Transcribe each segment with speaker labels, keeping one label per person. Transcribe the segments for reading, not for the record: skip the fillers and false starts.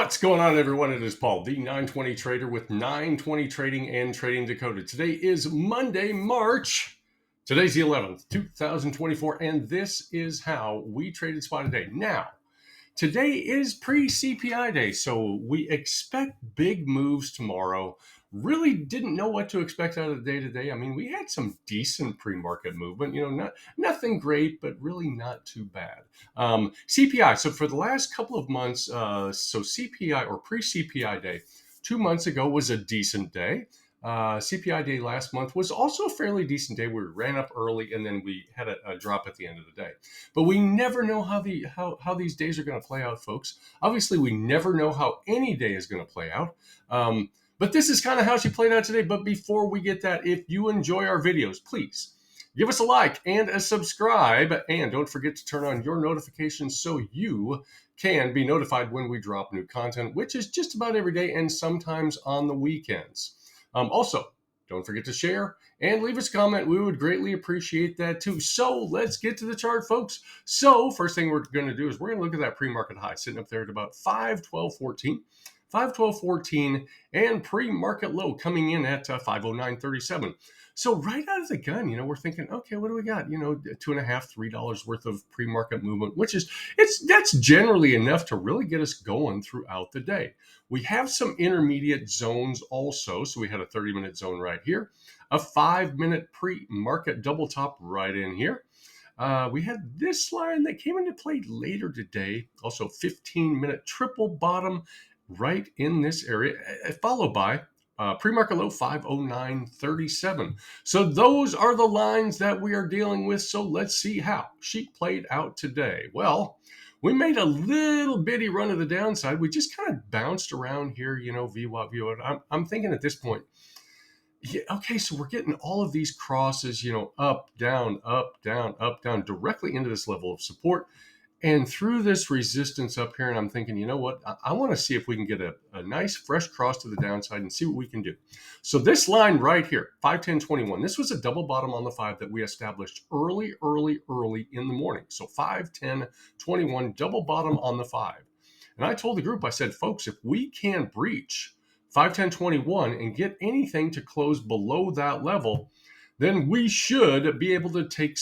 Speaker 1: What's going on, everyone? It is Paul, the 920 Trader with 920 Trading and Trading Decoded. Today is Monday, March. Today's the 11th, 2024, and this is how we traded spot today. Now, today is pre-CPI day, so we expect big moves tomorrow. Really didn't know what to expect out of the day today. I mean, we had some decent pre-market movement, nothing great, but really not too bad. CPI, so for the last couple of months, so CPI or pre-CPI day 2 months ago was a decent day. CPI day last month was also a fairly decent day. We ran up early and then we had a drop at the end of the day. But we never know how these days are going to play out, folks. Obviously, we never know how any day is going to play out. But this is kind of how she played out today. But before we get that, if you enjoy our videos, please give us a like and a subscribe. And don't forget to turn on your notifications so you can be notified when we drop new content, which is just about every day and sometimes on the weekends. Also, don't forget to share and leave us a comment. We would greatly appreciate that too. So let's get to the chart, folks. So first thing we're going to do is we're going to look at that pre-market high sitting up there at about 512.14. 512.14 and pre-market low coming in at 509.37. So right out of the gun, we're thinking, okay, what do we got? $2.5, $3 worth of pre-market movement, which is that's generally enough to really get us going throughout the day. We have some intermediate zones also. So we had a 30-minute zone right here, a 5-minute pre-market double top right in here. We had this line that came into play later today, also 15-minute triple bottom right in this area, followed by pre-market low 509.37. So those are the lines that we are dealing with. So let's see how she played out today. Well, we made a little bitty run of the downside. We just kind of bounced around here, VWAP, VWAP. I'm thinking at this point, yeah, okay, so we're getting all of these crosses, up, down, up, down, up, down, directly into this level of support. And through this resistance up here, and I'm thinking, you know what? I want to see if we can get a nice fresh cross to the downside and see what we can do. So this line right here, 510.21, this was a double bottom on the 5 that we established early in the morning. So 510.21, double bottom on the 5. And I told the group, I said, folks, if we can breach 510.21 and get anything to close below that level, then we should be able to take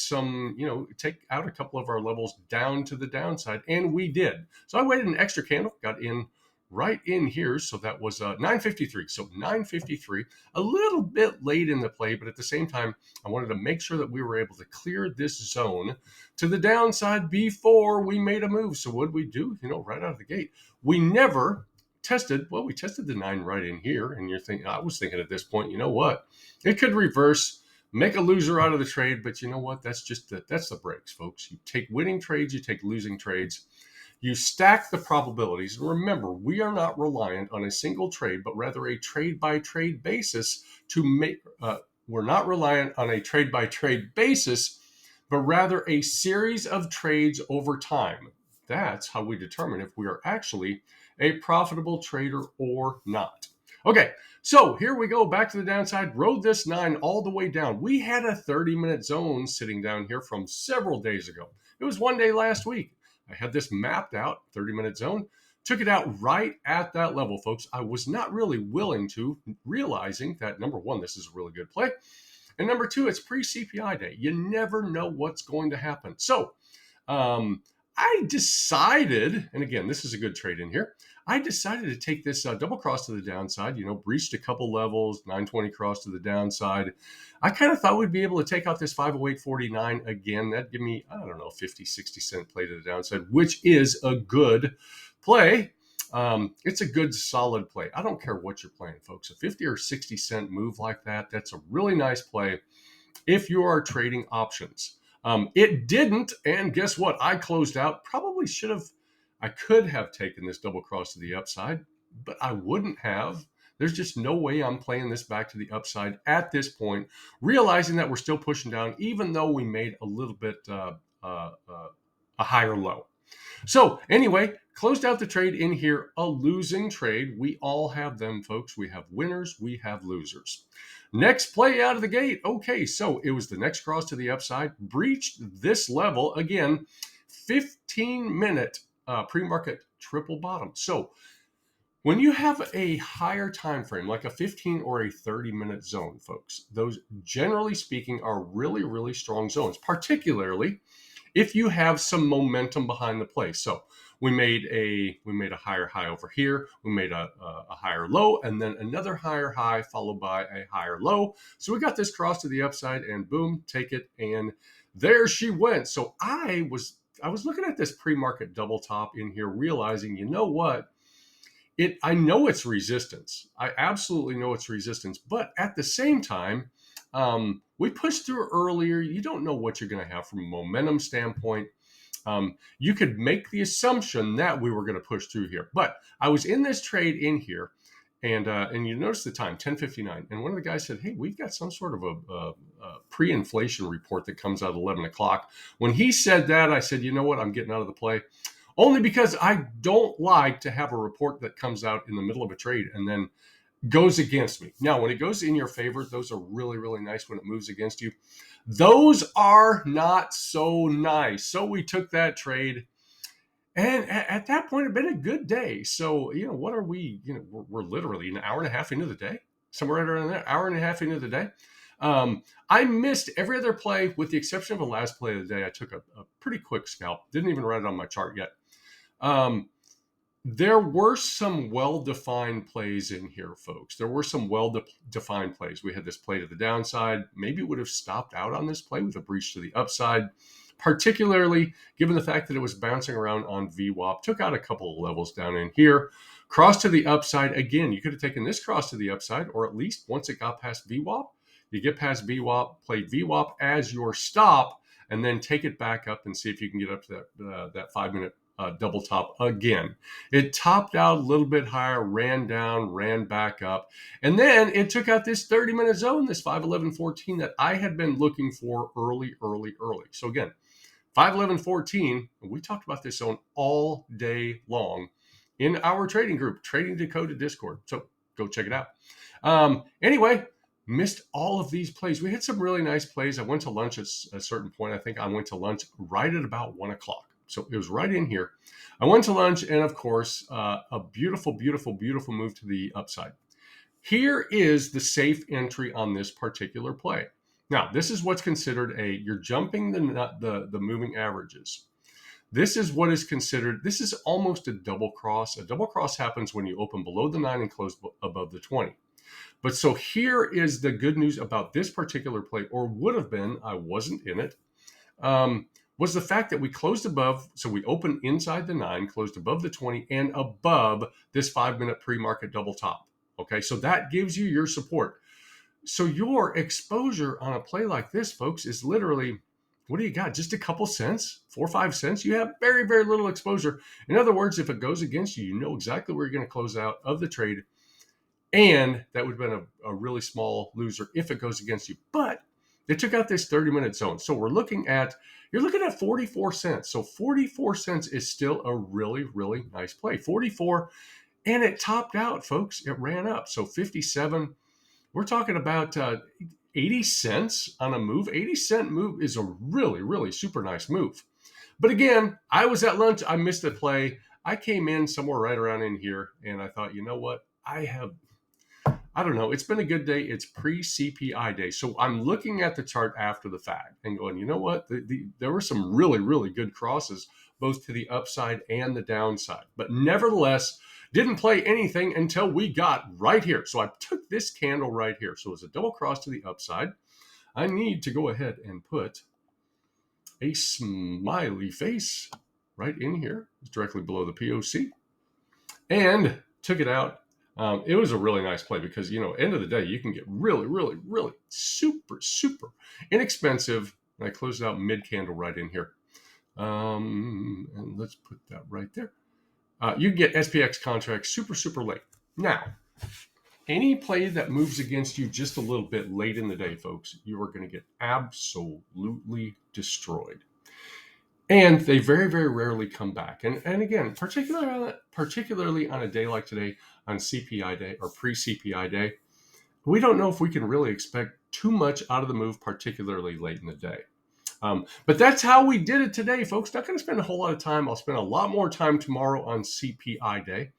Speaker 1: take out a couple of our levels down to the downside. And we did. So I waited an extra candle, got in right in here. So that was 953. So 953, a little bit late in the play, but at the same time, I wanted to make sure that we were able to clear this zone to the downside before we made a move. So what did we do? Right out of the gate, we never tested. Well, we tested the 9 right in here. And I was thinking at this point, you know what? It could reverse, make a loser out of the trade, but you know what? That's the breaks, folks. You take winning trades, you take losing trades, you stack the probabilities. And remember, we are not reliant on a single trade, but rather a trade by trade basis to make. We're not reliant on a trade by trade basis, but rather a series of trades over time. That's how we determine if we are actually a profitable trader or not. Okay, so here we go back to the downside, rode this 9 all the way down. We had a 30-minute zone sitting down here from several days ago. It was one day last week. I had this mapped out, 30-minute zone, took it out right at that level, folks. I was not really willing to, realizing that, number one, this is a really good play. And number two, it's pre-CPI day. You never know what's going to happen. So I decided, and again, this is a good trade in here, I decided to take this double cross to the downside, breached a couple levels, 920 cross to the downside. I kind of thought we'd be able to take out this 508.49 again. That'd give me, 50, 60 cent play to the downside, which is a good play. It's a good, solid play. I don't care what you're playing, folks. A 50 or 60 cent move like that, that's a really nice play if you are trading options. It didn't, and guess what? I closed out. I could have taken this double cross to the upside, but I wouldn't have. There's just no way I'm playing this back to the upside at this point, realizing that we're still pushing down, even though we made a little bit a higher low. So anyway, closed out the trade in here, a losing trade. We all have them, folks. We have winners, we have losers. Next play out of the gate. Okay, so it was the next cross to the upside, breached this level again, 15-minute pre-market triple bottom. So When you have a higher time frame, like a 15 or a 30-minute zone, folks, those generally speaking are really, really strong zones, particularly if you have some momentum behind the play. So we made a higher high over here. We made a higher low, and then another higher high followed by a higher low. So we got this cross to the upside, and boom, take it, and there she went. So I was looking at this pre-market double top in here, realizing, you know what? I know it's resistance. I absolutely know it's resistance, but at the same time, we pushed through earlier. You don't know what you're going to have from a momentum standpoint. You could make the assumption that we were going to push through here, but I was in this trade in here, and you notice the time, 10:59, and one of the guys said, "Hey, we've got some sort of a pre-inflation report that comes out at 11 o'clock." When he said that, I said, "You know what? I'm getting out of the play." Only because I don't like to have a report that comes out in the middle of a trade and then goes against me. Now, when it goes in your favor, those are really, really nice. When it moves against you, those are not so nice. So we took that trade. And at that point, it had been a good day. So, what are we? We're literally an hour and a half into the day, somewhere around there, hour and a half into the day. I missed every other play with the exception of the last play of the day. I took a pretty quick scalp. Didn't even write it on my chart yet. There were some well-defined plays in here, folks. There were some well-defined plays. We had this play to the downside. Maybe would have stopped out on this play with a breach to the upside, particularly given the fact that it was bouncing around on VWAP. Took out a couple of levels down in here. Cross to the upside. Again, you could have taken this cross to the upside, or at least once it got past VWAP, you get past VWAP, play VWAP as your stop, and then take it back up and see if you can get up to that 5-minute double top again. It topped out a little bit higher, ran down, ran back up, and then it took out this 30-minute zone, this 511.14 that I had been looking for early. So again, 511.14, we talked about this zone all day long in our trading group, Trading Decoded Discord. So go check it out. Anyway, missed all of these plays. We had some really nice plays. I went to lunch at a certain point. I think I went to lunch right at about 1 o'clock. So it was right in here. I went to lunch, and of course, a beautiful, beautiful, beautiful move to the upside. Here is the safe entry on this particular play. Now, this is what's considered you're jumping the moving averages. This is what is considered, this is almost a double cross. A double cross happens when you open below the 9 and close above the 20. But so here is the good news about this particular play, or would have been, I wasn't in it, was the fact that we closed above, so we opened inside the 9, closed above the 20, and above this 5-minute pre-market double top. Okay, so that gives you your support. So your exposure on a play like this, folks, is literally, what do you got? Just a couple cents, 4 or 5 cents. You have very, very little exposure. In other words, if it goes against you, you know exactly where you're going to close out of the trade. And that would have been a really small loser if it goes against you. But they took out this 30-minute zone. So you're looking at 44 cents. So 44 cents is still a really, really nice play. 44, and it topped out, folks. It ran up. So 57, we're talking about 80 cents on a move. 80-cent move is a really, really super nice move. But again, I was at lunch. I missed the play. I came in somewhere right around in here, and I thought, you know what? I don't know. It's been a good day. It's pre-CPI day. So I'm looking at the chart after the fact and going, you know what? There were some really, really good crosses, both to the upside and the downside. But nevertheless, didn't play anything until we got right here. So I took this candle right here. So it's a double cross to the upside. I need to go ahead and put a smiley face right in here. It's directly below the POC. And took it out. It was a really nice play because, end of the day, you can get really, really, really super, super inexpensive. And I closed out mid candle right in here. And let's put that right there. You can get SPX contracts super, super late. Now, any play that moves against you just a little bit late in the day, folks, you are going to get absolutely destroyed. And they very, very rarely come back. And again, particularly on a day like today, on CPI day or pre-CPI day, we don't know if we can really expect too much out of the move, particularly late in the day. But that's how we did it today, folks. Not going to spend a whole lot of time. I'll spend a lot more time tomorrow on CPI day.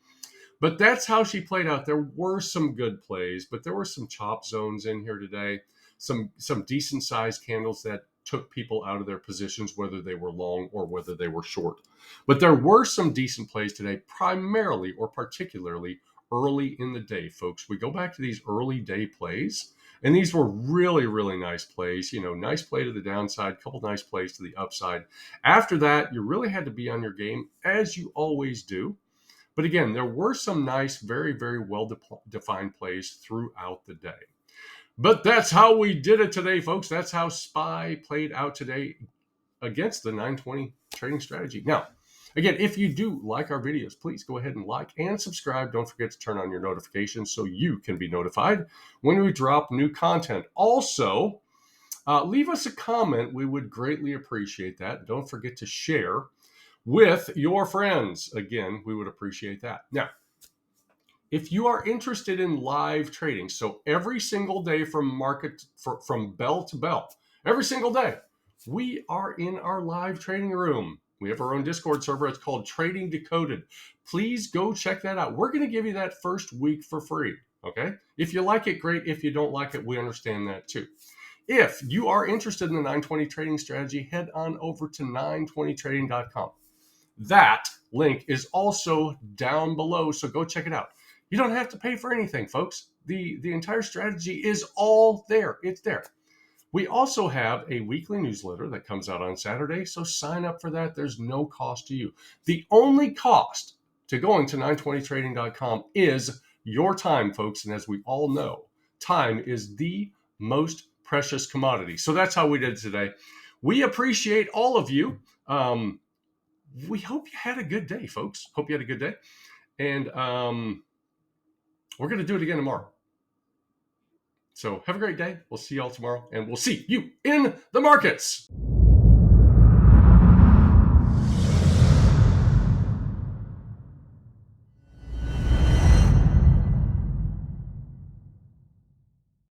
Speaker 1: But that's how she played out. There were some good plays, but there were some chop zones in here today. Some decent sized candles that took people out of their positions, whether they were long or whether they were short. But there were some decent plays today, primarily or particularly early in the day, folks. We go back to these early day plays, and these were really, really nice plays. Nice play to the downside, couple nice plays to the upside. After that, you really had to be on your game, as you always do. But again, there were some nice, very, very well defined plays throughout the day. But that's how we did it today, folks. That's how SPY played out today against the 920 trading strategy. Now, again, if you do like our videos, please go ahead and like and subscribe. Don't forget to turn on your notifications so you can be notified when we drop new content. Also, leave us a comment. We would greatly appreciate that. Don't forget to share with your friends. Again, we would appreciate that. Now, if you are interested in live trading, so every single day from bell to bell, every single day, we are in our live trading room. We have our own Discord server. It's called Trading Decoded. Please go check that out. We're going to give you that first week for free. Okay? If you like it, great. If you don't like it, we understand that too. If you are interested in the 920 trading strategy, head on over to 920trading.com. That link is also down below, so go check it out. You don't have to pay for anything, folks. The entire strategy is all there. It's there. We also have a weekly newsletter that comes out on Saturday, so sign up for that. There's no cost to you. The only cost to going to 920trading.com is your time, folks. And as we all know, time is the most precious commodity. So that's how we did today. We appreciate all of you. We hope you had a good day, folks. Hope you had a good day. And we're going to do it again tomorrow. So have a great day. We'll see you all tomorrow, and we'll see you in the markets.